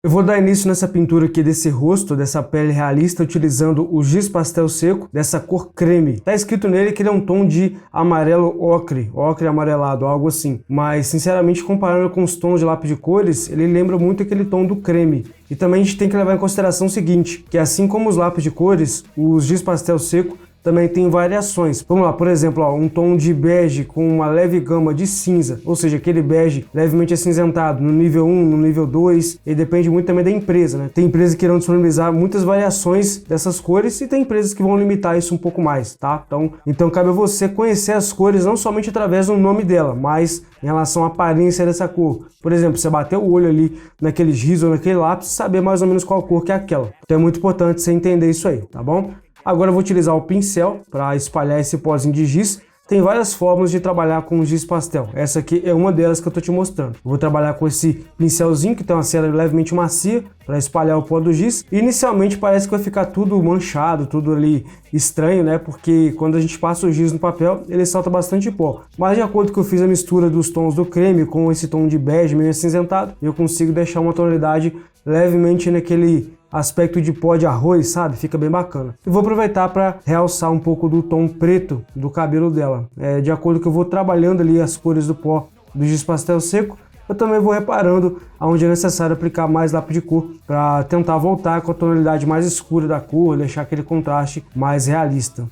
Eu vou dar início nessa pintura aqui desse rosto, dessa pele realista, utilizando o giz pastel seco, dessa cor creme. Tá escrito nele que ele é um tom de amarelo ocre amarelado, algo assim. Mas, sinceramente, comparando com os tons de lápis de cores, ele lembra muito aquele tom do creme. E também a gente tem que levar em consideração o seguinte, que assim como os lápis de cores, os giz pastel seco também tem variações. Vamos lá, por exemplo, ó, um tom de bege com uma leve gama de cinza, ou seja, aquele bege levemente acinzentado no nível 1, no nível 2, e depende muito também da empresa, né? Tem empresas que irão disponibilizar muitas variações dessas cores e tem empresas que vão limitar isso um pouco mais, tá? Então cabe a você conhecer as cores não somente através do nome dela, mas em relação à aparência dessa cor. Por exemplo, você bater o olho ali naquele giz ou naquele lápis, saber mais ou menos qual cor que é aquela. Então é muito importante você entender isso aí, tá bom? Agora eu vou utilizar o pincel para espalhar esse pozinho de giz. Tem várias formas de trabalhar com o giz pastel. Essa aqui é uma delas que eu estou te mostrando. Eu vou trabalhar com esse pincelzinho que tem uma cera levemente macia para espalhar o pó do giz. E inicialmente parece que vai ficar tudo manchado, tudo ali estranho, né? Porque quando a gente passa o giz no papel, ele solta bastante pó. Mas de acordo com que eu fiz a mistura dos tons do creme com esse tom de bege meio acinzentado, eu consigo deixar uma tonalidade levemente naquele aspecto de pó de arroz, sabe? Fica bem bacana. E vou aproveitar para realçar um pouco do tom preto do cabelo dela. De acordo com que eu vou trabalhando ali as cores do pó do giz pastel seco, eu também vou reparando aonde é necessário aplicar mais lápis de cor para tentar voltar com a tonalidade mais escura da cor, deixar aquele contraste mais realista.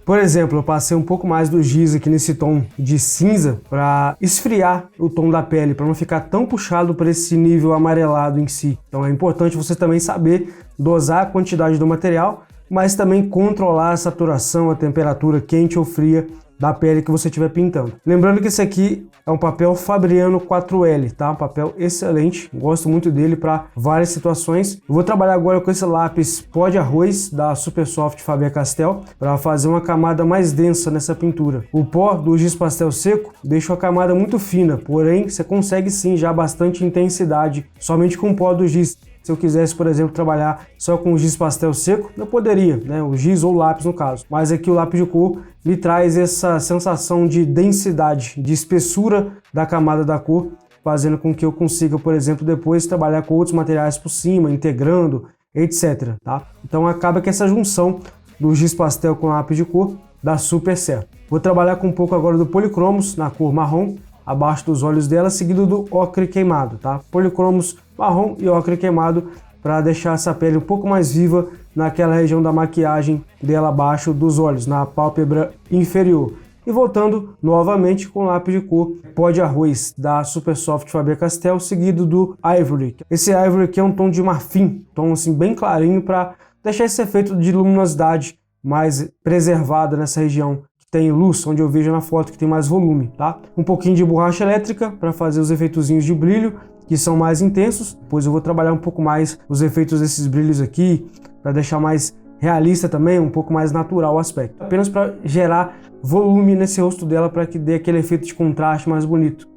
Por exemplo, eu passei um pouco mais do giz aqui nesse tom de cinza para esfriar o tom da pele, para não ficar tão puxado para esse nível amarelado em si. Então é importante você também saber dosar a quantidade do material, mas também controlar a saturação, a temperatura quente ou fria da pele que você estiver pintando. Lembrando que esse aqui é um papel Fabriano 4L, tá? Um papel excelente, gosto muito dele para várias situações. Eu vou trabalhar agora com esse lápis pó de arroz da Super Soft Faber-Castell para fazer uma camada mais densa nessa pintura. O pó do giz pastel seco deixa a camada muito fina, porém você consegue sim já bastante intensidade somente com o pó do giz. Se eu quisesse, por exemplo, trabalhar só com o giz pastel seco, eu poderia, né? O giz ou o lápis no caso. Mas aqui o lápis de cor me traz essa sensação de densidade, de espessura da camada da cor, fazendo com que eu consiga, por exemplo, depois trabalhar com outros materiais por cima, integrando, etc. Tá? Então acaba que essa junção do giz pastel com lápis de cor dá super certo. Vou trabalhar com um pouco agora do policromos na cor marrom, abaixo dos olhos dela, seguido do ocre queimado, tá? Policromos marrom e ocre queimado para deixar essa pele um pouco mais viva naquela região da maquiagem dela abaixo dos olhos, na pálpebra inferior. E voltando novamente com lápis de cor pó de arroz da Super Soft Faber-Castell, seguido do Ivory. Esse Ivory aqui é um tom de marfim, tom assim bem clarinho para deixar esse efeito de luminosidade mais preservado nessa região. Tem luz, onde eu vejo na foto que tem mais volume, tá? Um pouquinho de borracha elétrica para fazer os efeitozinhos de brilho, que são mais intensos. Depois eu vou trabalhar um pouco mais os efeitos desses brilhos aqui, para deixar mais realista também, um pouco mais natural o aspecto. Apenas para gerar volume nesse rosto dela, para que dê aquele efeito de contraste mais bonito.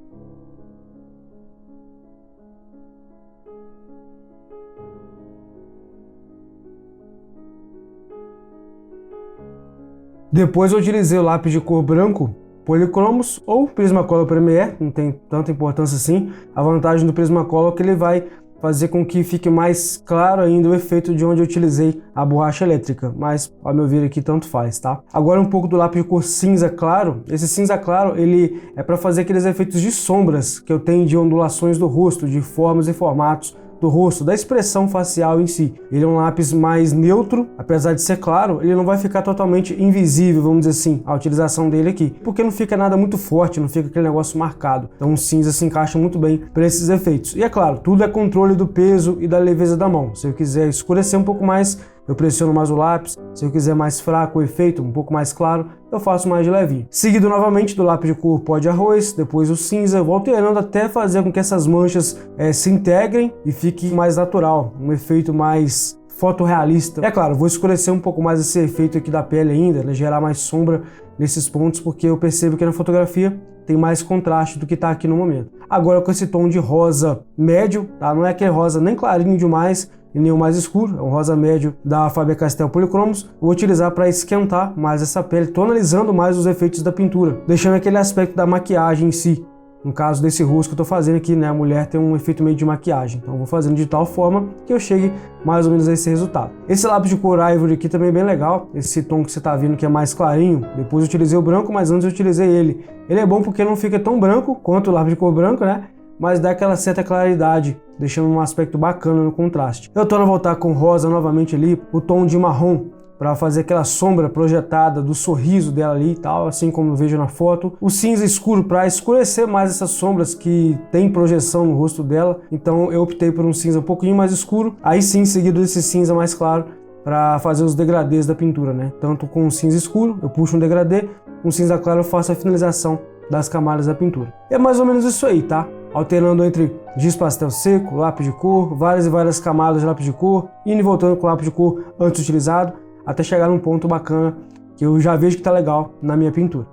Depois eu utilizei o lápis de cor branco, Polychromos ou Prismacolor Premier, não tem tanta importância assim. A vantagem do Prismacolor é que ele vai fazer com que fique mais claro ainda o efeito de onde eu utilizei a borracha elétrica, mas ao meu ver aqui tanto faz, tá? Agora um pouco do lápis de cor cinza claro. Esse cinza claro ele é para fazer aqueles efeitos de sombras que eu tenho de ondulações do rosto, de formas e formatos do rosto, da expressão facial em si. Ele é um lápis mais neutro, apesar de ser claro, ele não vai ficar totalmente invisível, vamos dizer assim, a utilização dele aqui, porque não fica nada muito forte, não fica aquele negócio marcado. Então o cinza se encaixa muito bem para esses efeitos. E é claro, tudo é controle do peso e da leveza da mão. Se eu quiser escurecer um pouco mais, eu pressiono mais o lápis. Se eu quiser mais fraco o efeito, um pouco mais claro, eu faço mais de levinho. Seguido novamente do lápis de cor pó de arroz, depois o cinza, vou alternando até fazer com que essas manchas se integrem e fique mais natural, um efeito mais fotorrealista. É claro, vou escurecer um pouco mais esse efeito aqui da pele ainda, né, gerar mais sombra nesses pontos, porque eu percebo que na fotografia tem mais contraste do que está aqui no momento. Agora com esse tom de rosa médio, tá? Não é aquele rosa nem clarinho demais e nem o mais escuro, é um rosa médio da Faber-Castell Polychromos. Vou utilizar para esquentar mais essa pele, tonalizando mais os efeitos da pintura, deixando aquele aspecto da maquiagem em si, No caso desse rosto que eu tô fazendo aqui, né, a mulher tem um efeito meio de maquiagem. Então eu vou fazendo de tal forma que eu chegue mais ou menos a esse resultado. Esse lápis de cor Ivory aqui também é bem legal. Esse tom que você tá vendo que é mais clarinho. Depois eu utilizei o branco, mas antes eu utilizei ele. Ele é bom porque não fica tão branco quanto o lápis de cor branco, né? Mas dá aquela certa claridade, deixando um aspecto bacana no contraste. Eu tô a voltar com rosa novamente ali, o tom de marrom, para fazer aquela sombra projetada do sorriso dela ali e tal, assim como eu vejo na foto. O cinza escuro para escurecer mais essas sombras que tem projeção no rosto dela. Então eu optei por um cinza um pouquinho mais escuro. Aí sim, seguido desse cinza mais claro, para fazer os degradês da pintura, né? Tanto com um cinza escuro, eu puxo um degradê, com cinza claro eu faço a finalização das camadas da pintura. É mais ou menos isso aí, tá? Alternando entre giz pastel seco, lápis de cor, várias e várias camadas de lápis de cor, indo e voltando com o lápis de cor antes utilizado, até chegar num ponto bacana que eu já vejo que tá legal na minha pintura.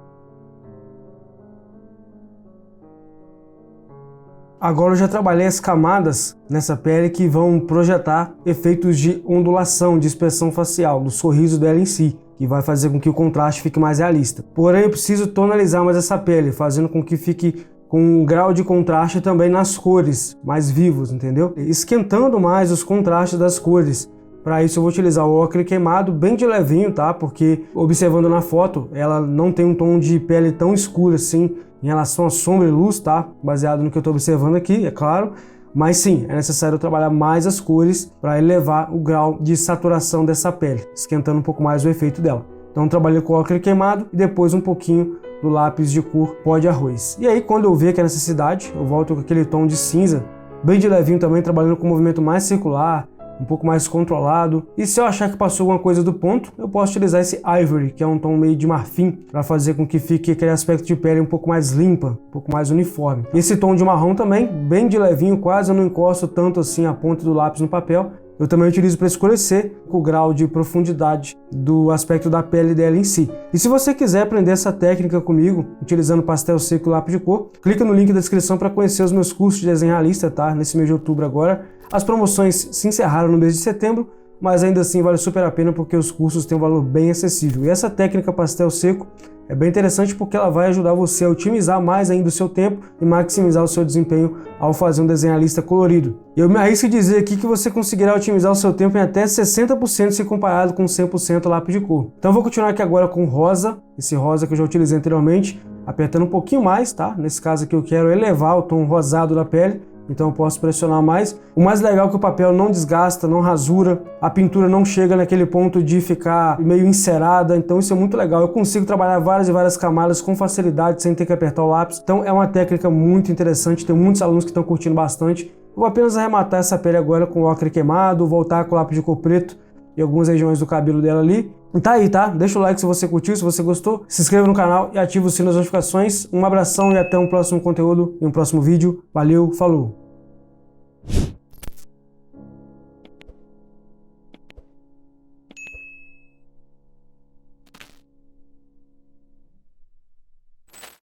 Agora eu já trabalhei as camadas nessa pele que vão projetar efeitos de ondulação, de expressão facial, do sorriso dela em si, que vai fazer com que o contraste fique mais realista. Porém, eu preciso tonalizar mais essa pele, fazendo com que fique com um grau de contraste também nas cores, mais vivos, entendeu? Esquentando mais os contrastes das cores. Para isso eu vou utilizar o ocre queimado bem de levinho, tá? Porque observando na foto, ela não tem um tom de pele tão escuro assim em relação a sombra e luz, tá? Baseado no que eu estou observando aqui, é claro. Mas sim, é necessário trabalhar mais as cores para elevar o grau de saturação dessa pele, esquentando um pouco mais o efeito dela. Então trabalhei com o ocre queimado e depois um pouquinho do lápis de cor pó de arroz. E aí quando eu ver que é necessidade, eu volto com aquele tom de cinza, bem de levinho também, trabalhando com um movimento mais circular, um pouco mais controlado. E se eu achar que passou alguma coisa do ponto, eu posso utilizar esse Ivory, que é um tom meio de marfim, para fazer com que fique aquele aspecto de pele um pouco mais limpa, um pouco mais uniforme. Esse tom de marrom também, bem de levinho, quase eu não encosto tanto assim a ponta do lápis no papel. Eu também utilizo para escurecer o grau de profundidade do aspecto da pele dela em si. E se você quiser aprender essa técnica comigo, utilizando pastel seco e lápis de cor, clica no link da descrição para conhecer os meus cursos de desenho realista, tá? Nesse mês de outubro agora. As promoções se encerraram no mês de setembro, mas ainda assim vale super a pena porque os cursos têm um valor bem acessível. E essa técnica pastel seco é bem interessante porque ela vai ajudar você a otimizar mais ainda o seu tempo e maximizar o seu desempenho ao fazer um desenho realista colorido. Eu me arrisco a dizer aqui que você conseguirá otimizar o seu tempo em até 60% se comparado com 100% lápis de cor. Então eu vou continuar aqui agora com rosa, esse rosa que eu já utilizei anteriormente, apertando um pouquinho mais, tá? Nesse caso aqui eu quero elevar o tom rosado da pele, então eu posso pressionar mais. O mais legal é que o papel não desgasta, não rasura, a pintura não chega naquele ponto de ficar meio encerada, então isso é muito legal. Eu consigo trabalhar várias e várias camadas com facilidade, sem ter que apertar o lápis. Então é uma técnica muito interessante, tem muitos alunos que estão curtindo bastante. Eu vou apenas arrematar essa pele agora com o ocre queimado, voltar com o lápis de cor preto e algumas regiões do cabelo dela ali. E tá aí, tá? Deixa o like se você curtiu, se você gostou, se inscreva no canal e ativa o sino das notificações. Um abração e até um próximo conteúdo e um próximo vídeo. Valeu, falou!